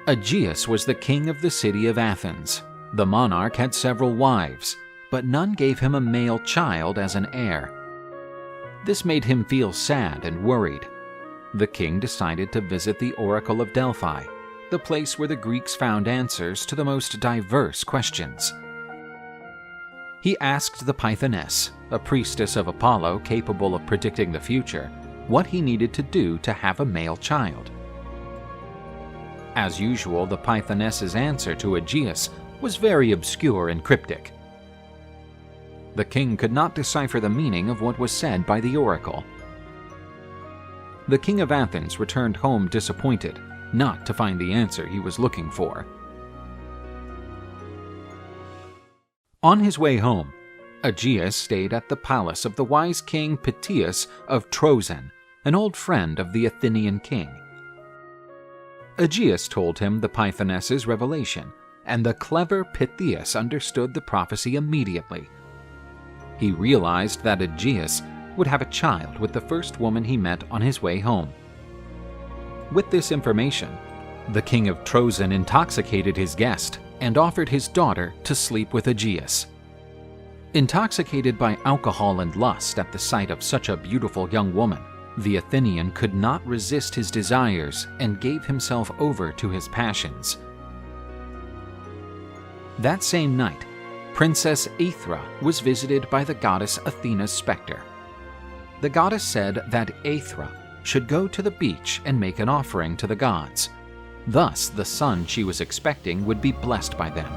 Aegeus was the king of the city of Athens. The monarch had several wives, but none gave him a male child as an heir. This made him feel sad and worried. The king decided to visit the Oracle of Delphi, the place where the Greeks found answers to the most diverse questions. He asked the Pythoness, a priestess of Apollo capable of predicting the future, what he needed to do to have a male child. As usual, the Pythoness's answer to Aegeus was very obscure and cryptic. The king could not decipher the meaning of what was said by the oracle. The king of Athens returned home disappointed, not to find the answer he was looking for. On his way home, Aegeus stayed at the palace of the wise king Theseus of Troezen, an old friend of the Athenian king. Aegeus told him the Pythoness's revelation, and the clever Theseus understood the prophecy immediately. He realized that Aegeus would have a child with the first woman he met on his way home. With this information, the king of Troezen intoxicated his guest and offered his daughter to sleep with Aegeus. Intoxicated by alcohol and lust at the sight of such a beautiful young woman, the Athenian could not resist his desires and gave himself over to his passions. That same night, Princess Aethra was visited by the goddess Athena's specter. The goddess said that Aethra should go to the beach and make an offering to the gods. Thus, the son she was expecting would be blessed by them.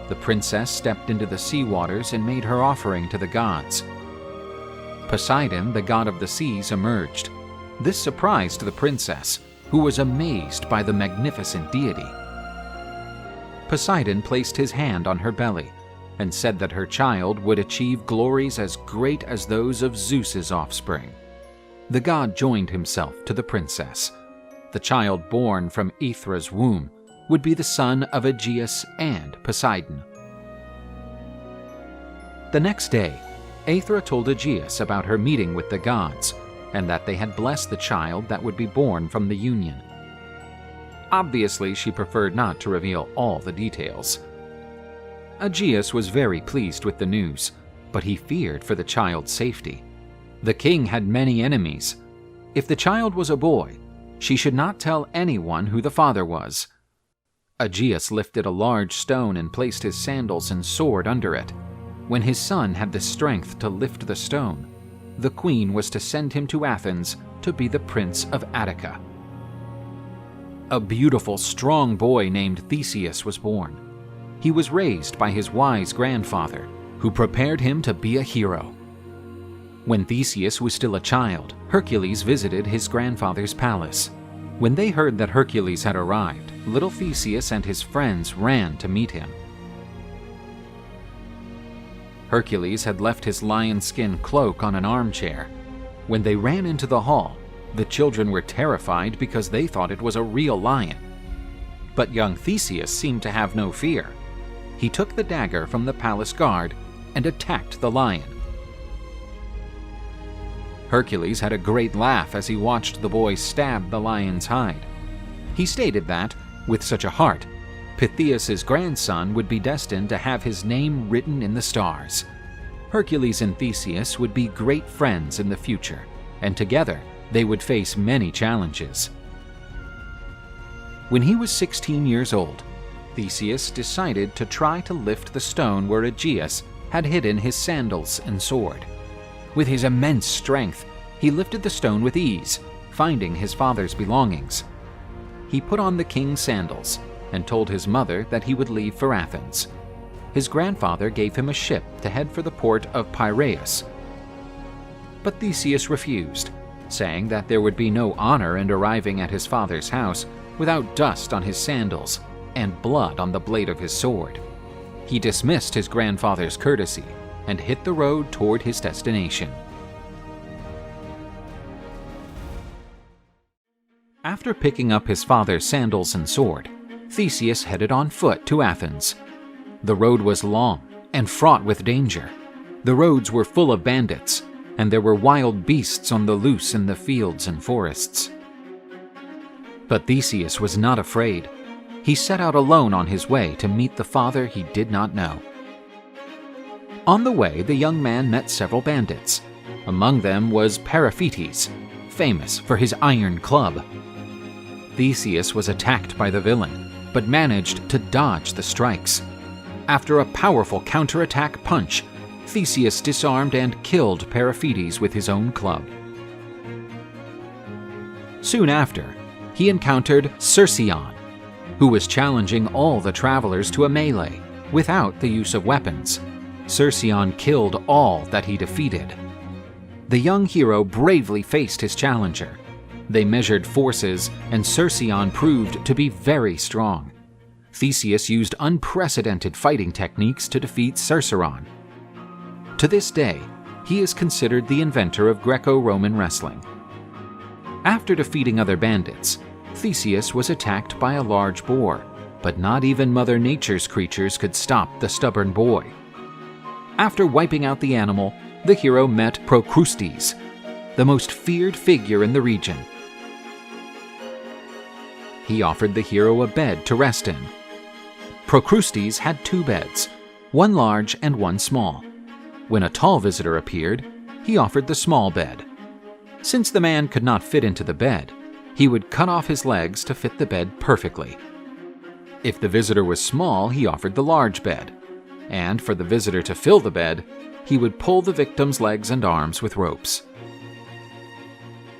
The princess stepped into the sea waters and made her offering to the gods. Poseidon, the god of the seas, emerged. This surprised the princess, who was amazed by the magnificent deity. Poseidon placed his hand on her belly and said that her child would achieve glories as great as those of Zeus's offspring. The god joined himself to the princess. The child born from Aethra's womb would be the son of Aegeus and Poseidon. The next day, Aethra told Aegeus about her meeting with the gods and that they had blessed the child that would be born from the union. Obviously, she preferred not to reveal all the details. Aegeus was very pleased with the news, but he feared for the child's safety. The king had many enemies. If the child was a boy, she should not tell anyone who the father was. Aegeus lifted a large stone and placed his sandals and sword under it. When his son had the strength to lift the stone, the queen was to send him to Athens to be the prince of Attica. A beautiful, strong boy named Theseus was born. He was raised by his wise grandfather, who prepared him to be a hero. When Theseus was still a child, Hercules visited his grandfather's palace. When they heard that Hercules had arrived, little Theseus and his friends ran to meet him. Hercules had left his lion-skin cloak on an armchair. When they ran into the hall, the children were terrified because they thought it was a real lion. But young Theseus seemed to have no fear. He took the dagger from the palace guard and attacked the lion. Hercules had a great laugh as he watched the boy stab the lion's hide. He stated that, with such a heart, Theseus's grandson would be destined to have his name written in the stars. Hercules and Theseus would be great friends in the future, and together they would face many challenges. When he was 16 years old, Theseus decided to try to lift the stone where Aegeus had hidden his sandals and sword. With his immense strength, he lifted the stone with ease, finding his father's belongings. He put on the king's sandals and told his mother that he would leave for Athens. His grandfather gave him a ship to head for the port of Piraeus. But Theseus refused, saying that there would be no honor in arriving at his father's house without dust on his sandals and blood on the blade of his sword. He dismissed his grandfather's courtesy and hit the road toward his destination. After picking up his father's sandals and sword, Theseus headed on foot to Athens. The road was long and fraught with danger. The roads were full of bandits, and there were wild beasts on the loose in the fields and forests. But Theseus was not afraid. He set out alone on his way to meet the father he did not know. On the way, the young man met several bandits. Among them was Periphetes, famous for his iron club. Theseus was attacked by the villain, but managed to dodge the strikes. After a powerful counterattack punch, Theseus disarmed and killed Periphetes with his own club. Soon after, he encountered Cercyon, who was challenging all the travelers to a melee without the use of weapons. Cercyon killed all that he defeated. The young hero bravely faced his challenger. They measured forces, and Cercyon proved to be very strong. Theseus used unprecedented fighting techniques to defeat Cerceron. To this day, he is considered the inventor of Greco-Roman wrestling. After defeating other bandits, Theseus was attacked by a large boar, but not even Mother Nature's creatures could stop the stubborn boy. After wiping out the animal, the hero met Procrustes, the most feared figure in the region. He offered the hero a bed to rest in. Procrustes had 2 beds, one large and one small. When a tall visitor appeared, he offered the small bed. Since the man could not fit into the bed, he would cut off his legs to fit the bed perfectly. If the visitor was small, he offered the large bed. And for the visitor to fill the bed, he would pull the victim's legs and arms with ropes.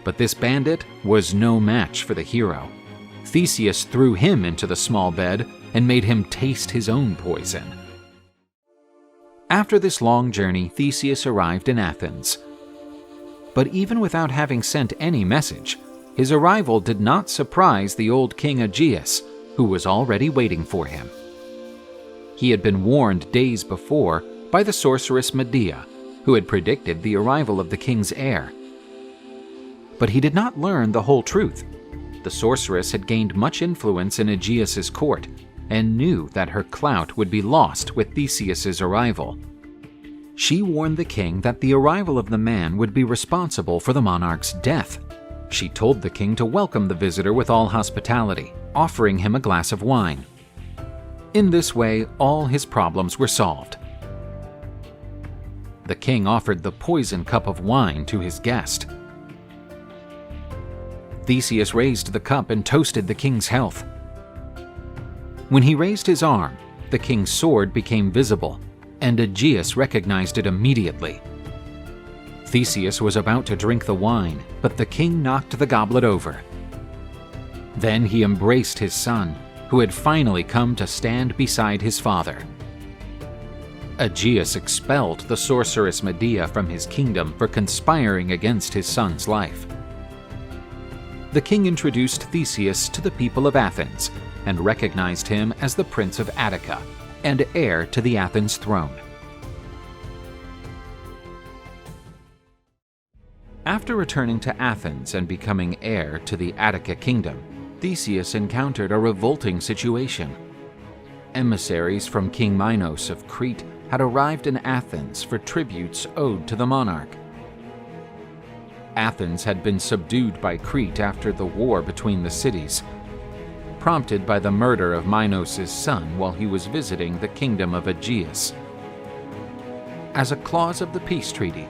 But this bandit was no match for the hero. Theseus threw him into the small bed and made him taste his own poison. After this long journey, Theseus arrived in Athens. But even without having sent any message, his arrival did not surprise the old king Aegeus, who was already waiting for him. He had been warned days before by the sorceress Medea, who had predicted the arrival of the king's heir. But he did not learn the whole truth. The sorceress had gained much influence in Aegeus's court and knew that her clout would be lost with Theseus's arrival. She warned the king that the arrival of the man would be responsible for the monarch's death. She told the king to welcome the visitor with all hospitality, offering him a glass of wine. In this way, all his problems were solved. The king offered the poison cup of wine to his guest. Theseus raised the cup and toasted the king's health. When he raised his arm, the king's sword became visible, and Aegeus recognized it immediately. Theseus was about to drink the wine, but the king knocked the goblet over. Then he embraced his son, who had finally come to stand beside his father. Aegeus expelled the sorceress Medea from his kingdom for conspiring against his son's life. The king introduced Theseus to the people of Athens and recognized him as the prince of Attica and heir to the Athens throne. After returning to Athens and becoming heir to the Attica kingdom, Theseus encountered a revolting situation. Emissaries from King Minos of Crete had arrived in Athens for tributes owed to the monarch. Athens had been subdued by Crete after the war between the cities, prompted by the murder of Minos' son while he was visiting the kingdom of Aegeus. As a clause of the peace treaty,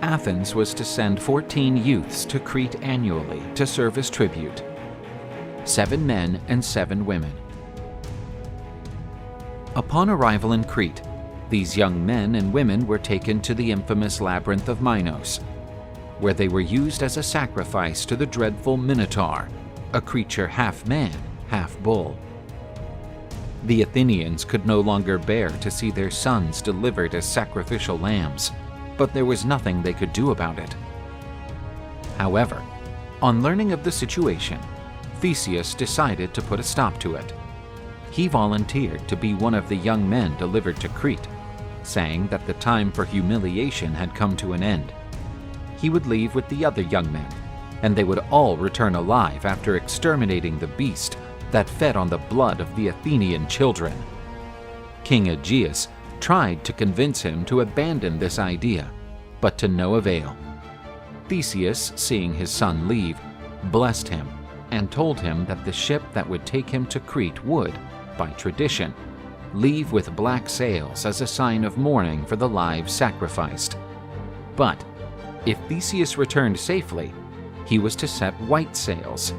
Athens was to send 14 youths to Crete annually to serve as tribute, 7 men and 7 women. Upon arrival in Crete, these young men and women were taken to the infamous Labyrinth of Minos, where they were used as a sacrifice to the dreadful Minotaur, a creature half man, half bull. The Athenians could no longer bear to see their sons delivered as sacrificial lambs, but there was nothing they could do about it. However, on learning of the situation, Theseus decided to put a stop to it. He volunteered to be one of the young men delivered to Crete, saying that the time for humiliation had come to an end. He would leave with the other young men, and they would all return alive after exterminating the beast that fed on the blood of the Athenian children. King Aegeus tried to convince him to abandon this idea, but to no avail. Theseus, seeing his son leave, blessed him and told him that the ship that would take him to Crete would, by tradition, leave with black sails as a sign of mourning for the lives sacrificed. But if Theseus returned safely, he was to set white sails.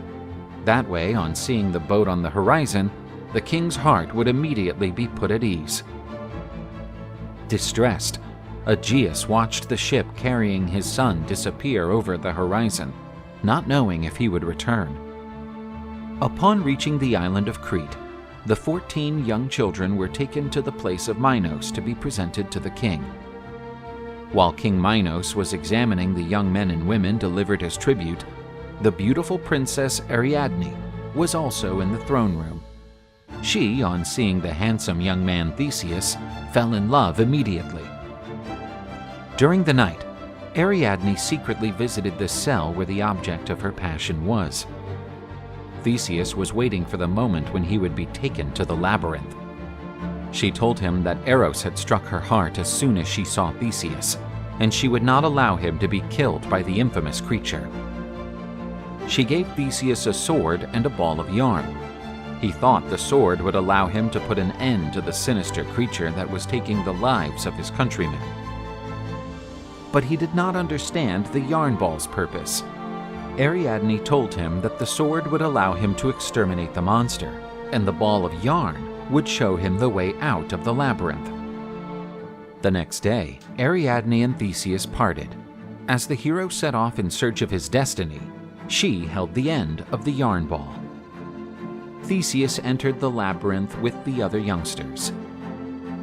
That way, on seeing the boat on the horizon, the king's heart would immediately be put at ease. Distressed, Aegeus watched the ship carrying his son disappear over the horizon, not knowing if he would return. Upon reaching the island of Crete, the 14 young children were taken to the place of Minos to be presented to the king. While King Minos was examining the young men and women delivered as tribute, the beautiful princess Ariadne was also in the throne room. She, on seeing the handsome young man Theseus, fell in love immediately. During the night, Ariadne secretly visited the cell where the object of her passion was. Theseus was waiting for the moment when he would be taken to the labyrinth. She told him that Eros had struck her heart as soon as she saw Theseus, and she would not allow him to be killed by the infamous creature. She gave Theseus a sword and a ball of yarn. He thought the sword would allow him to put an end to the sinister creature that was taking the lives of his countrymen. But he did not understand the yarn ball's purpose. Ariadne told him that the sword would allow him to exterminate the monster, and the ball of yarn would show him the way out of the labyrinth. The next day, Ariadne and Theseus parted. As the hero set off in search of his destiny, she held the end of the yarn ball. Theseus entered the labyrinth with the other youngsters.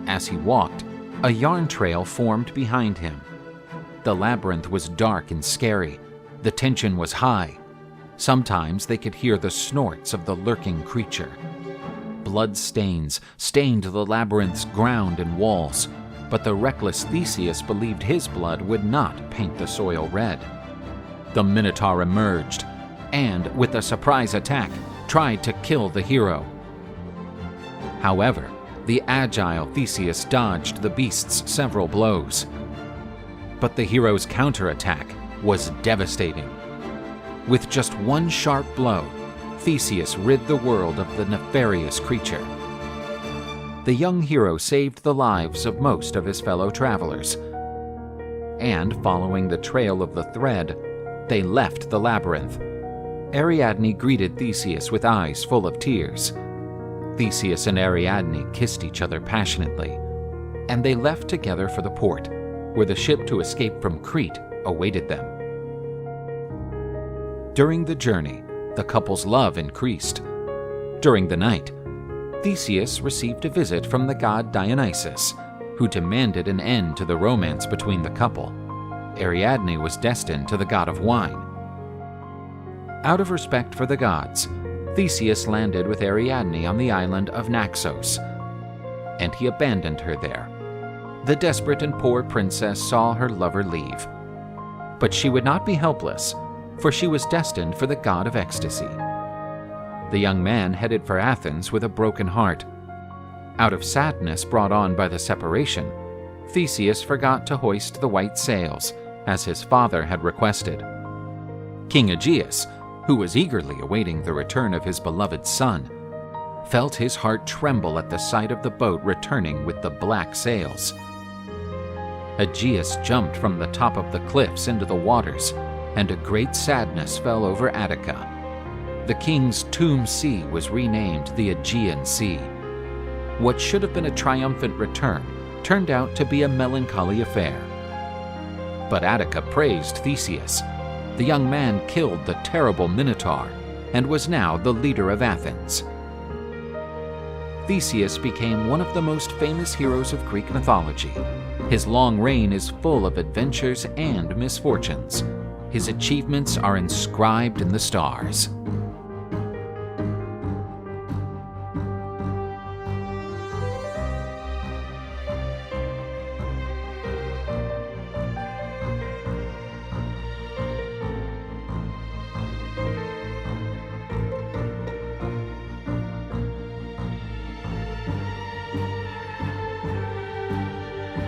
As he walked, a yarn trail formed behind him. The labyrinth was dark and scary. The tension was high. Sometimes they could hear the snorts of the lurking creature. Blood stains stained the labyrinth's ground and walls, but the reckless Theseus believed his blood would not paint the soil red. The Minotaur emerged, and, with a surprise attack, tried to kill the hero. However, the agile Theseus dodged the beast's several blows. But the hero's counterattack was devastating. With just one sharp blow, Theseus rid the world of the nefarious creature. The young hero saved the lives of most of his fellow travelers. And following the trail of the thread, they left the labyrinth. Ariadne greeted Theseus with eyes full of tears. Theseus and Ariadne kissed each other passionately, and they left together for the port, where the ship to escape from Crete awaited them. During the journey, the couple's love increased. During the night, Theseus received a visit from the god Dionysus, who demanded an end to the romance between the couple. Ariadne was destined to the god of wine. Out of respect for the gods, Theseus landed with Ariadne on the island of Naxos, and he abandoned her there. The desperate and poor princess saw her lover leave. But she would not be helpless, for she was destined for the god of ecstasy. The young man headed for Athens with a broken heart. Out of sadness brought on by the separation, Theseus forgot to hoist the white sails, as his father had requested. King Aegeus, who was eagerly awaiting the return of his beloved son, felt his heart tremble at the sight of the boat returning with the black sails. Aegeus jumped from the top of the cliffs into the waters, and a great sadness fell over Attica. The king's tomb sea was renamed the Aegean Sea. What should have been a triumphant return turned out to be a melancholy affair. But Attica praised Theseus. The young man killed the terrible Minotaur and was now the leader of Athens. Theseus became one of the most famous heroes of Greek mythology. His long reign is full of adventures and misfortunes. His achievements are inscribed in the stars.